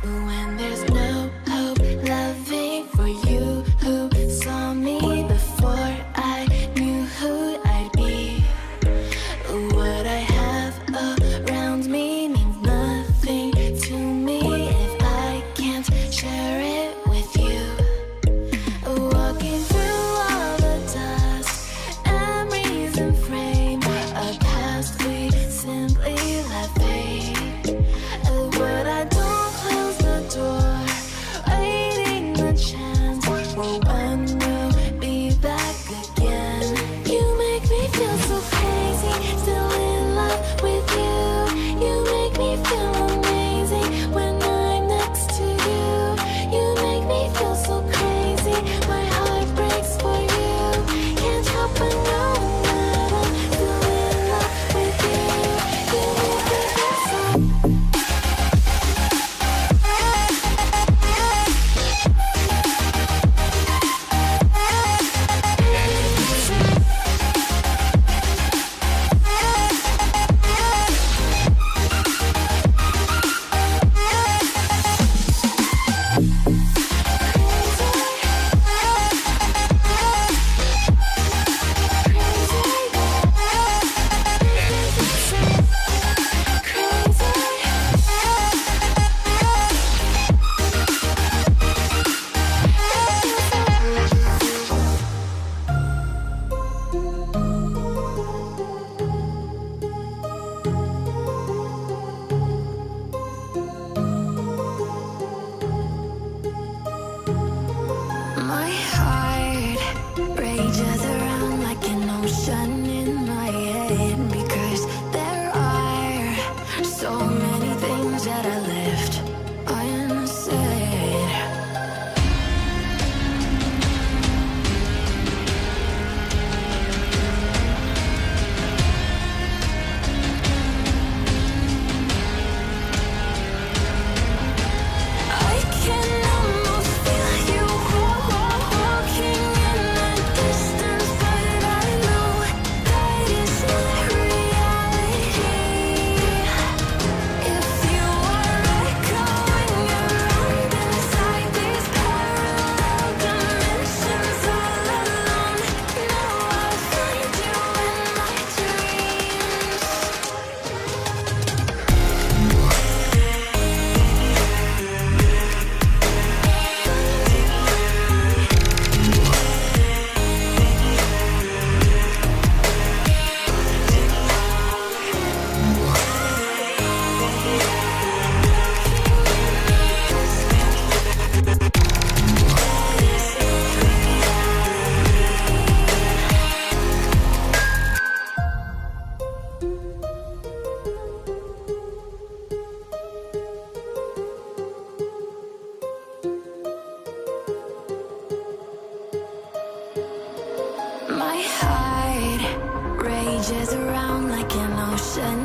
When there's no hope, loving for you who saw me before I knew who I'd be. What I have around me means nothing to me if I can't share it with you. Walking through all the dust, memories and frame, a past we simply let fade. What I don't close the door, waiting the chance for when we'll be back again. You make me feel so crazy, still in love with you. You make me feel amazing when I'm next to you. You make me feel so crazy, my heart breaks for you. Can't help but know that I'm still in love with you. You make me feel so. My heart rages around like an ocean in my head, because there are so many things that I left unsaid. I can almost feel you walking in the distance, but I know that it's not reality. If you are echoing around inside these parallel dimensions all alone, know I'll find you in my dreams. My heart rages around like an ocean